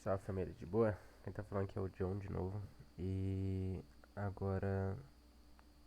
Salve família, de boa? Quem tá falando aqui é o John de novo. E agora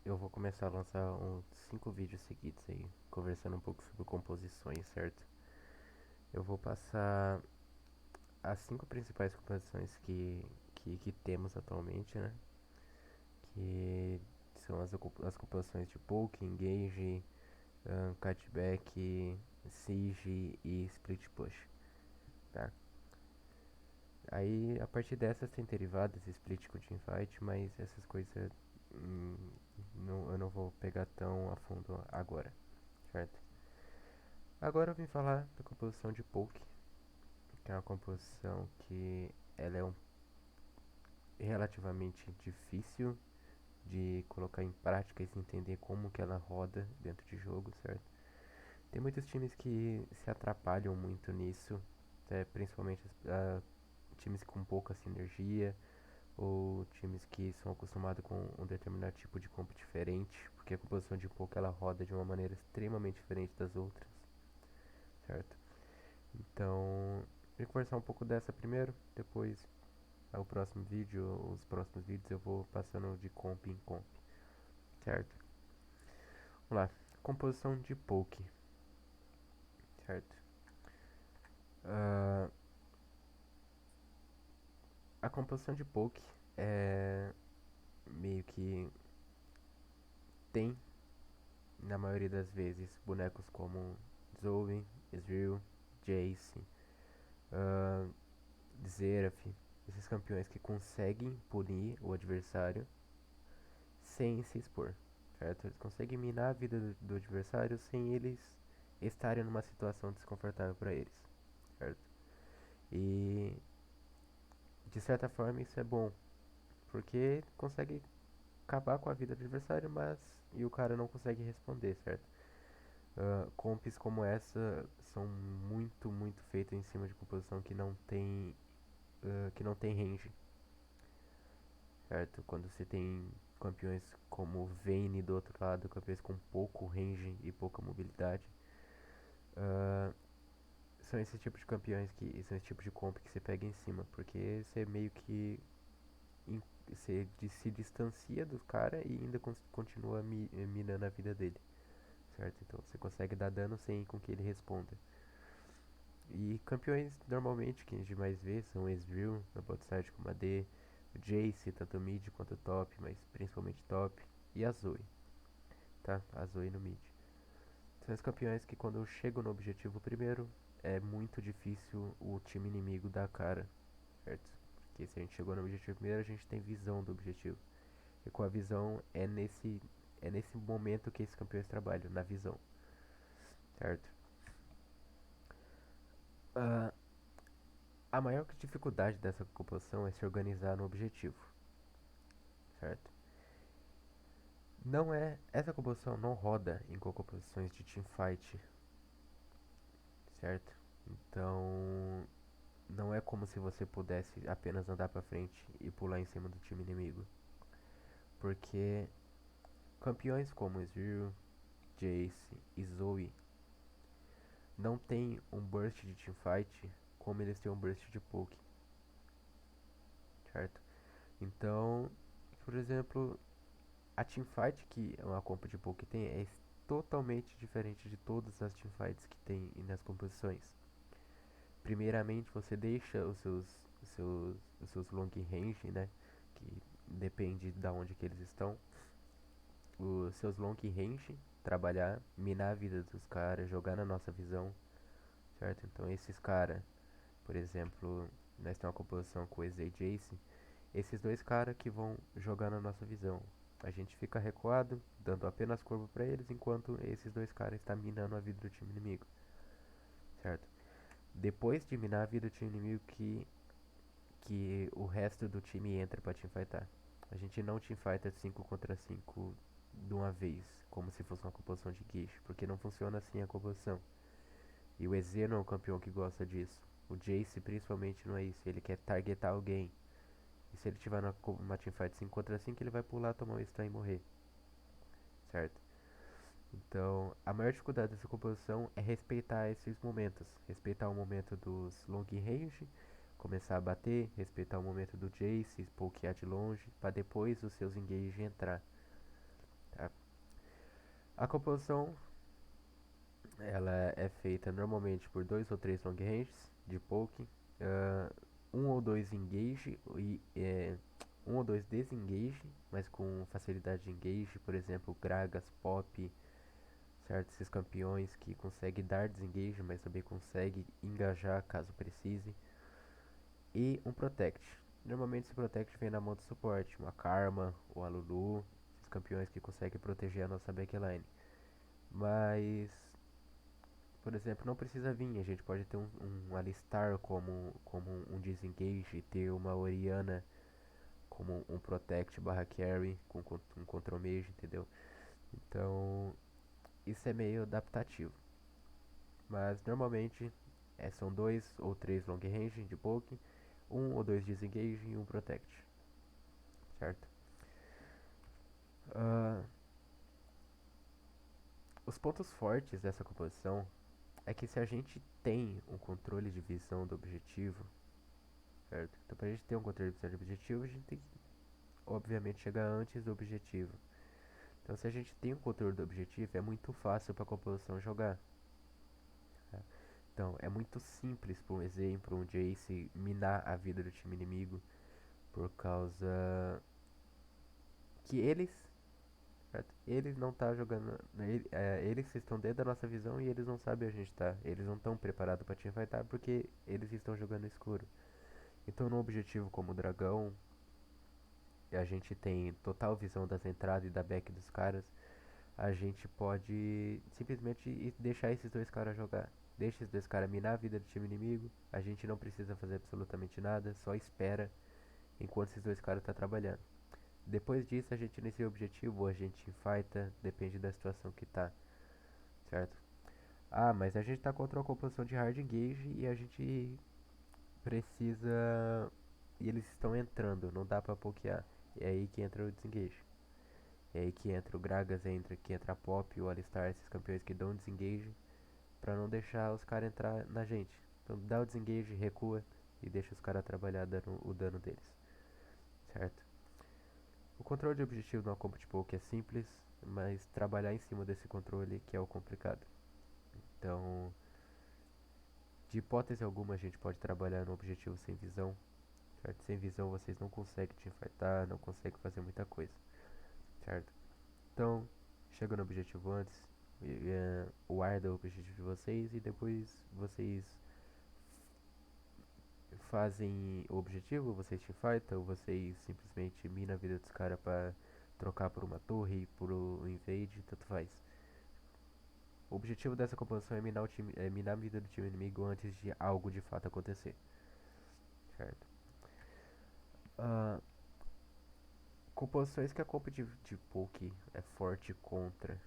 eu vou começar a lançar uns 5 vídeos seguidos aí, conversando um pouco sobre composições, certo? Eu vou passar as 5 principais composições que temos atualmente, né? Que são as composições de Poke, Engage, Cutback, Siege e Split Push, tá? Aí, a partir dessas tem derivadas, split com teamfight, mas essas coisas hum, eu não vou pegar tão a fundo agora, certo? Agora eu vim falar da composição de poke, que é uma composição que ela é relativamente difícil de colocar em prática e se entender como que ela roda dentro de jogo, certo? Tem muitos times que se atrapalham muito nisso, principalmente times com pouca sinergia, ou times que são acostumados com um determinado tipo de comp diferente, porque a composição de poker ela roda de uma maneira extremamente diferente das outras, certo? Então, vou conversar um pouco dessa primeiro, depois o próximo vídeo, os próximos vídeos eu vou passando de comp em comp, certo? Vamos lá, composição de poke, certo? Ah, a composição de poke é meio que tem, na maioria das vezes, bonecos como Zoe, Ezreal, Jace, uh, Xerath, esses campeões que conseguem punir o adversário sem se expor, certo? Eles conseguem minar a vida do adversário sem eles estarem numa situação desconfortável para eles, certo? E de certa forma isso é bom, porque consegue acabar com a vida do adversário, mas e o cara não consegue responder, certo? Comps como essa são muito feitas em cima de composição que não tem range, certo? Quando você tem campeões como Vayne do outro lado, campeões com pouco range e pouca mobilidade, uh, são esse tipo de campeões que são esse tipo de comp que você pega em cima, porque você meio que se distancia do cara e ainda continua minando a vida dele, certo? Então você consegue dar dano sem com que ele responda. E campeões normalmente que a gente mais vê são Ezreal na bot side com a D, o Jace, tanto mid quanto top, mas principalmente top, e a Zoe, tá? A Zoe no mid. São os campeões que quando chegam no objetivo primeiro, é muito difícil o time inimigo dar a cara, certo? Porque se a gente chegou no objetivo primeiro, a gente tem visão do objetivo. E com a visão é nesse momento que esses campeões trabalham, na visão, certo? Ah, a maior dificuldade dessa composição é se organizar no objetivo, certo? Não é, essa composição não roda em composições de teamfight, certo? Então, não é como se você pudesse apenas andar pra frente e pular em cima do time inimigo, porque campeões como Ezreal, Jace e Zoe não tem um burst de teamfight como eles têm um burst de poke, certo? Então, por exemplo, a teamfight que uma comp de poke tem é totalmente diferente de todas as teamfights que tem nas composições. Primeiramente, você deixa os seus long range, né? Que depende de onde que eles estão. Os seus long range, trabalhar, minar a vida dos caras, jogar na nossa visão, certo? Então, esses caras, por exemplo, nós temos uma composição com o EZ e Jace, esses dois caras que vão jogar na nossa visão. A gente fica recuado, dando apenas curva para eles, enquanto esses dois caras estão minando a vida do time inimigo, certo? Depois de minar a vida do time inimigo que o resto do time entra pra teamfightar. A gente não teamfighta 5 contra 5 de uma vez, como se fosse uma composição de guiche, porque não funciona assim a composição. E o EZ não é um campeão que gosta disso. O Jace principalmente não é isso, ele quer targetar alguém. E se ele tiver uma teamfight 5 contra 5, ele vai pular, tomar um stun e morrer, certo? Então, a maior dificuldade dessa composição é respeitar esses momentos. Respeitar o momento dos long range começar a bater, respeitar o momento do Jace, pokear de longe, para depois os seus engage entrar. Tá? A composição ela é feita normalmente por 2 ou 3 long ranges de poke, um ou dois engage e um ou dois desengage, mas com facilidade de engage, por exemplo, Gragas, Pop, certo? Esses campeões que conseguem dar desengage, mas também conseguem engajar caso precise. E um Protect. Normalmente esse Protect vem na mão do suporte, uma Karma, ou a Lulu, esses campeões que conseguem proteger a nossa backline. Mas, por exemplo, não precisa vir, a gente pode ter um Alistar como um Disengage, ter uma Orianna como um Protect barra Carry, com um Control Mage, entendeu? Então, isso é meio adaptativo. Mas, normalmente, são 2 ou 3 long range de poke, um ou dois Disengage e um Protect, certo? Ah, os pontos fortes dessa composição é que se a gente tem um controle de visão do objetivo, certo? Então, para a gente ter um controle de visão do objetivo, a gente tem que, obviamente, chegar antes do objetivo. Então, se a gente tem um controle do objetivo, é muito fácil para a composição jogar. Tá? Então, é muito simples, por exemplo, um Jace minar a vida do time inimigo, por causa que eles não tá jogando, eles estão dentro da nossa visão e eles não sabem onde a gente tá. Eles não estão preparados para teamfightar porque eles estão jogando no escuro. Então, no objetivo como o dragão, a gente tem total visão das entradas e da back dos caras. A gente pode simplesmente deixar esses dois caras jogar. Deixa esses dois caras minar a vida do time inimigo. A gente não precisa fazer absolutamente nada, só espera enquanto esses dois caras estão trabalhando. Depois disso, a gente nesse objetivo, a gente fighta, depende da situação que tá, certo? Ah, mas a gente tá contra uma composição de hard engage e a gente precisa. E eles estão entrando, não dá pra pokear. É aí que entra o desengage. É aí que entra o Gragas, que entra a Pop, o Alistar, esses campeões que dão desengage pra não deixar os caras entrar na gente. Então dá o desengage, recua e deixa os caras trabalhar dando o dano deles, certo? O controle de objetivo numa comp de poke é simples, mas trabalhar em cima desse controle que é o complicado. Então, de hipótese alguma, a gente pode trabalhar no objetivo sem visão, certo? Sem visão vocês não conseguem teamfightar, não conseguem fazer muita coisa, certo? Então, chega no objetivo antes, guarda o objetivo de vocês e depois vocês fazem o objetivo, vocês teamfightam, ou vocês simplesmente minam a vida dos caras pra trocar por uma torre, por um invade, tanto faz. O objetivo dessa composição é minar, minar a vida do time inimigo antes de algo de fato acontecer, certo? Ah, composições que a comp de poke é forte contra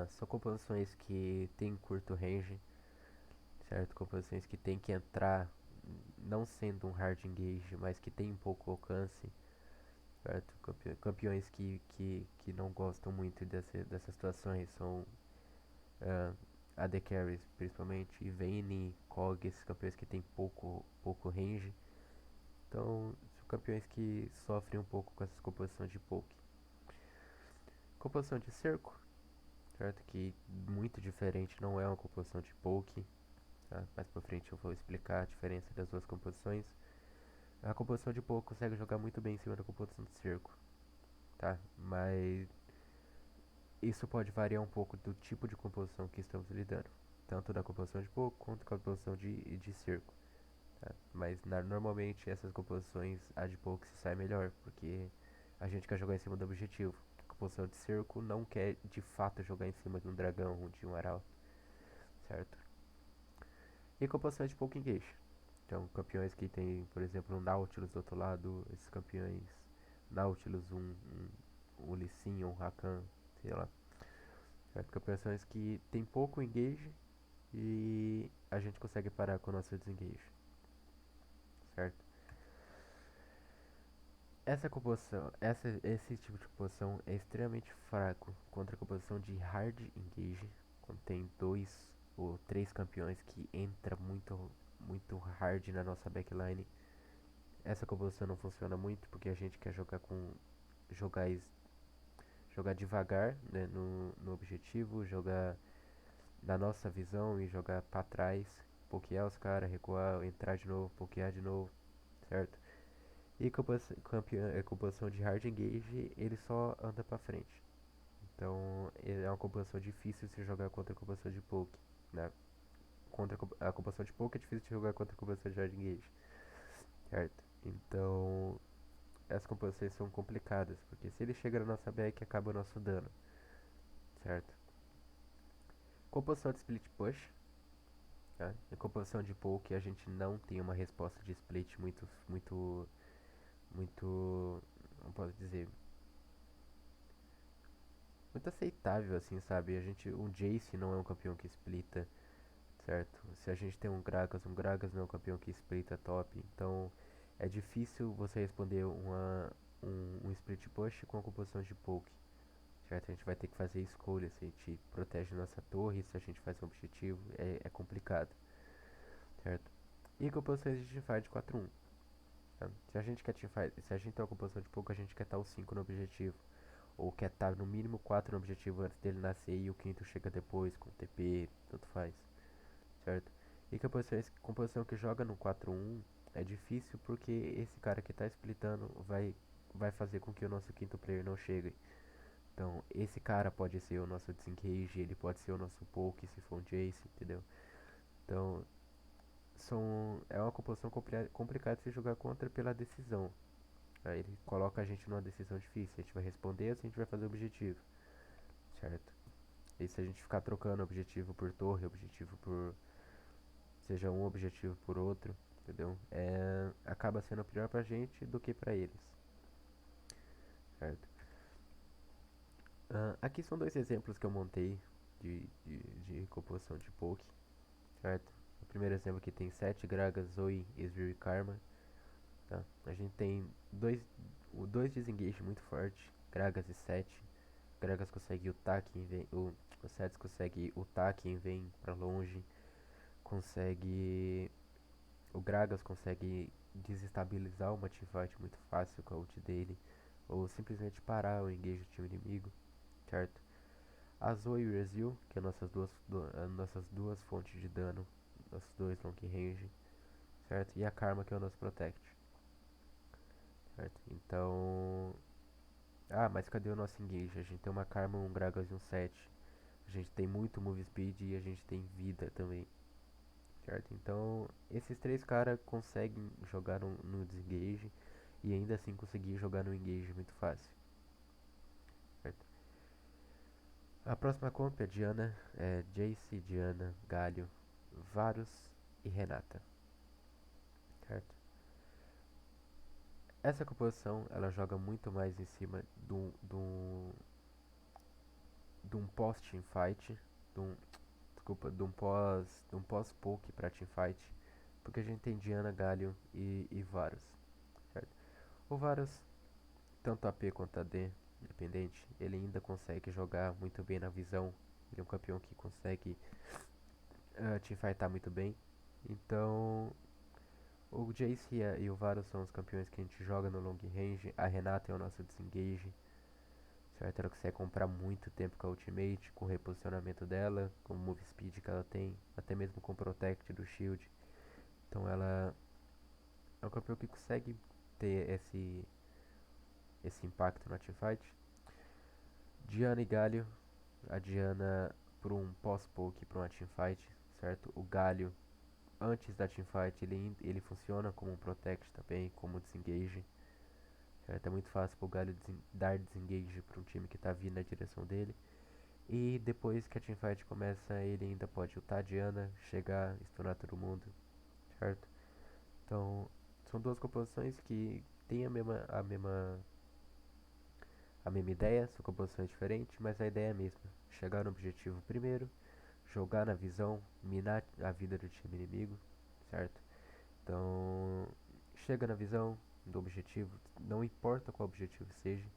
são composições que tem curto range, certo? Composições que tem que entrar não sendo um hard engage, mas que tem pouco alcance, certo? Campeões que não gostam muito dessas situações são uh, AD Carries, principalmente, Vayne, Kog, esses campeões que tem pouco range. Então, são campeões que sofrem um pouco com essas composições de poke. Composição de cerco, certo? Que muito diferente, não é uma composição de poke. Tá? Mais pra frente eu vou explicar a diferença das duas composições. A composição de poke consegue jogar muito bem em cima da composição de cerco, tá? Mas isso pode variar um pouco do tipo de composição que estamos lidando, tanto da composição de poke quanto da composição de cerco. Tá? Mas normalmente essas composições, a de poke se sai melhor, porque a gente quer jogar em cima do objetivo. A composição de cerco não quer de fato jogar em cima de um dragão ou de um arauto, certo? E composição de poke engage. Então, campeões que tem, por exemplo, um Nautilus do outro lado, esses campeões Nautilus, um Lee Sin, um Rakan, sei lá. Certo? Campeões que tem pouco engage e a gente consegue parar com o nosso desengage, certo? Esse tipo de composição é extremamente fraco contra a composição de hard engage, quando tem 2 ou 3 campeões que entra muito hard na nossa backline. Essa composição não funciona muito porque a gente quer jogar com jogar, jogar devagar, né, no objetivo, jogar na nossa visão e jogar para trás, pokear os caras, recuar, entrar de novo, pokear de novo, certo? E composição de hard engage, ele só anda para frente. Então, é uma composição difícil se jogar contra a composição de poke, né? Contra a composição de poke é difícil de jogar contra a composição de hard engage, certo? Então, as composições são complicadas, porque se ele chega na nossa back, acaba o nosso dano, certo? Composição de split push, tá? Em composição de poke, a gente não tem uma resposta de split muito, não posso dizer, muito aceitável, assim, sabe? Um Jace não é um campeão que splita, certo? Se a gente tem um Gragas não é um campeão que splita top, então é difícil você responder um split push com a composição de poke, certo? A gente vai ter que fazer escolhas, se a gente protege nossa torre, se a gente faz um objetivo, é complicado, certo? E composições de teamfight 4-1, tá? Se a gente quer teamfight, se a gente tem uma composição de poke, a gente quer estar o 5 no objetivo, ou quer estar no mínimo 4 no objetivo antes dele nascer e o quinto chega depois com TP, tanto faz, certo? E composição que joga no 4-1 é difícil porque esse cara que está splitando vai fazer com que o nosso quinto player não chegue. Então, esse cara pode ser o nosso disengage, ele pode ser o nosso poke se for um Jace, entendeu? Então, é uma composição complicada de se jogar contra pela decisão. Aí ele coloca a gente numa decisão difícil, a gente vai responder ou se a gente vai fazer o objetivo, certo? E se a gente ficar trocando objetivo por torre, objetivo por seja um objetivo por outro, entendeu? Acaba sendo pior pra gente do que pra eles, certo? Aqui são dois exemplos que eu montei de composição de poke, certo? O primeiro exemplo aqui tem 7 Gragas, Zoe, Esvir e Karma, tá? A gente tem dois desengage muito forte, Gragas e 7. Gragas consegue ultar quem vem, o 7 consegue ultar quem vem pra longe, consegue o Gragas consegue desestabilizar uma teamfight muito fácil com a ult dele, ou simplesmente parar o engage do time inimigo, certo? A Zoe e o Ezreal, que é nossas duas fontes de dano, nossos dois long range, certo? E a Karma, que é o nosso protect, certo? Então, mas cadê o nosso engage? A gente tem uma Karma, um Gragas e um 7. A gente tem muito move speed e a gente tem vida também, certo? Então, esses três caras conseguem jogar no desengage e ainda assim conseguir jogar no engage muito fácil, certo? A próxima comp é Diana, Jace, Diana, Galio, Varus e Renata, certo? Essa composição ela joga muito mais em cima de um pós-teamfight, de um, desculpa, de um pós-poke pra teamfight, porque a gente tem Diana, Galio e Varus, certo? O Varus tanto AP quanto AD, independente, ele ainda consegue jogar muito bem na visão. Ele é um campeão que consegue teamfightar muito bem. Então, o Jace e o Varus são os campeões que a gente joga no long range. A Renata é o nosso disengage, certo? Ela consegue comprar muito tempo com a ultimate, com o reposicionamento dela, com o move speed que ela tem, até mesmo com o protect do shield. Então ela é um campeão que consegue ter esse impacto na teamfight. Diana e Galio. A Diana por um pós-poke para uma teamfight, certo? O Galio, antes da teamfight, ele funciona como um protect também, como disengage, certo? É muito fácil pro Galio dar disengage para um time que está vindo na direção dele. E depois que a teamfight começa, ele ainda pode ultar a Diana, chegar, stunar todo mundo, certo? Então, são duas composições que têm a mesma ideia, são composições diferentes, mas a ideia é a mesma. Chegar no objetivo primeiro, jogar na visão, minar a vida do time inimigo, certo? Então, chega na visão do objetivo, não importa qual objetivo seja.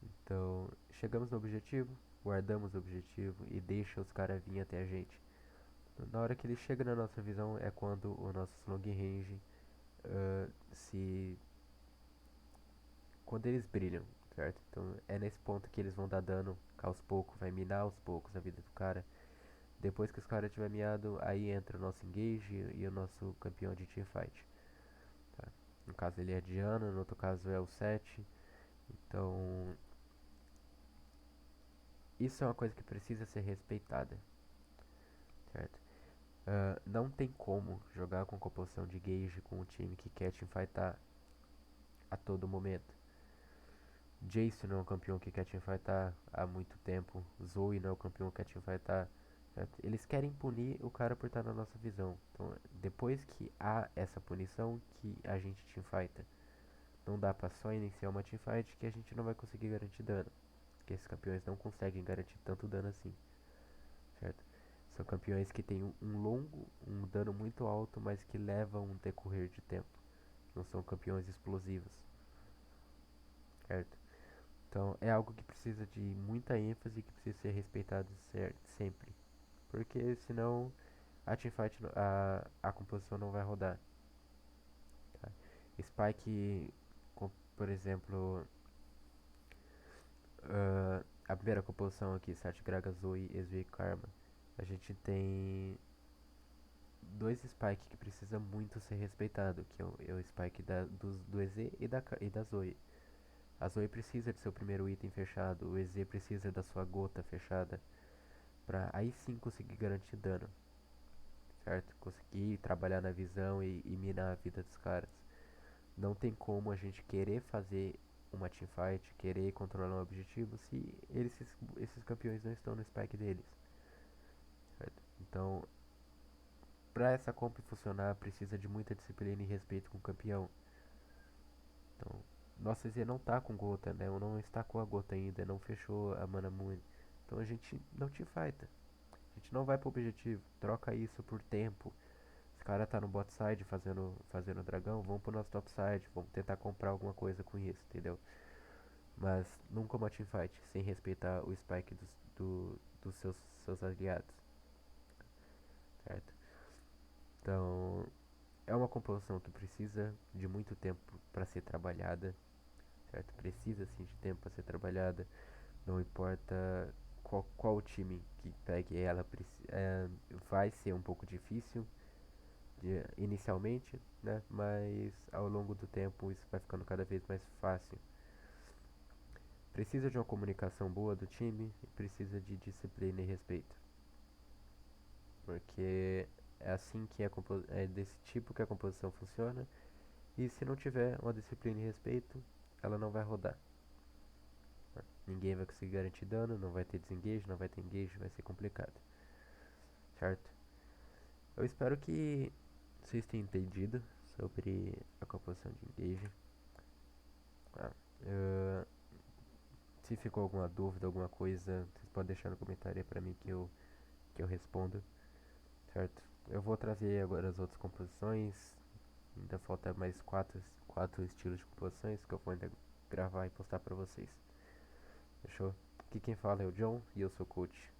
Então, chegamos no objetivo, guardamos o objetivo e deixa os caras vir até a gente. Na hora que ele chega na nossa visão é quando o nosso long range se quando eles brilham, certo? Então é nesse ponto que eles vão dar dano aos poucos, vai minar aos poucos a vida do cara. Depois que os caras tiver miado, aí entra o nosso engage e o nosso campeão de teamfight. Tá? No caso ele é Diana, no outro caso é o 7. Então isso é uma coisa que precisa ser respeitada, certo? Não tem como jogar com composição de gauge com um time que quer teamfightar a todo momento. Jace não é um campeão que quer teamfightar há muito tempo. Zoe não é um campeão que quer teamfightar. Certo? Eles querem punir o cara por estar na nossa visão. Então, depois que há essa punição, que a gente teamfighta. Não dá pra só iniciar uma teamfight que a gente não vai conseguir garantir dano. Porque esses campeões não conseguem garantir tanto dano assim. Certo? São campeões que têm um dano muito alto, mas que levam um decorrer de tempo. Não são campeões explosivos. Certo? Então é algo que precisa de muita ênfase e que precisa ser respeitado sempre. Porque senão a teamfight, a composição não vai rodar. Tá? Spike, por exemplo, a primeira composição aqui, Satyagraha, Zoe, Ezreal e Karma. A gente tem dois Spike que precisa muito ser respeitado, que é o Spike do EZ e da Zoe. A Zoe precisa de seu primeiro item fechado, o EZ precisa da sua gota fechada, pra aí sim conseguir garantir dano, certo? Conseguir trabalhar na visão e minar a vida dos caras. Não tem como a gente querer fazer uma teamfight, querer controlar um objetivo se esses campeões não estão no spike deles, certo? Então, pra essa comp funcionar, precisa de muita disciplina e respeito com o campeão. Então, nossa EZ não tá com gota, né? Ou não está com a gota ainda, não fechou a Mana Moon. Então a gente não teamfighta. A gente não vai pro objetivo, troca isso por tempo. Os cara tá no bot side fazendo dragão, vamos pro nosso top side, vamos tentar comprar alguma coisa com isso, entendeu? Mas nunca uma teamfight, sem respeitar o spike dos seus aliados, certo? Então, é uma composição que precisa de muito tempo para ser trabalhada, certo? Precisa sim de tempo para ser trabalhada, não importa qual time que pegue ela, vai ser um pouco difícil inicialmente, né? Mas ao longo do tempo isso vai ficando cada vez mais fácil. Precisa de uma comunicação boa do time e precisa de disciplina e respeito. Porque é assim que é desse tipo que a composição funciona. E se não tiver uma disciplina e respeito, ela não vai rodar. Ninguém vai conseguir garantir dano, não vai ter desengage, não vai ter engage, vai ser complicado. Certo? Eu espero que vocês tenham entendido sobre a composição de engage. Ah, uh, se ficou alguma dúvida, alguma coisa, vocês podem deixar no comentário aí pra mim que eu respondo, certo? Eu vou trazer agora as outras composições, ainda falta mais quatro estilos de composições que eu vou ainda gravar e postar pra vocês. Fechou? Aqui quem fala é o John e eu sou o coach.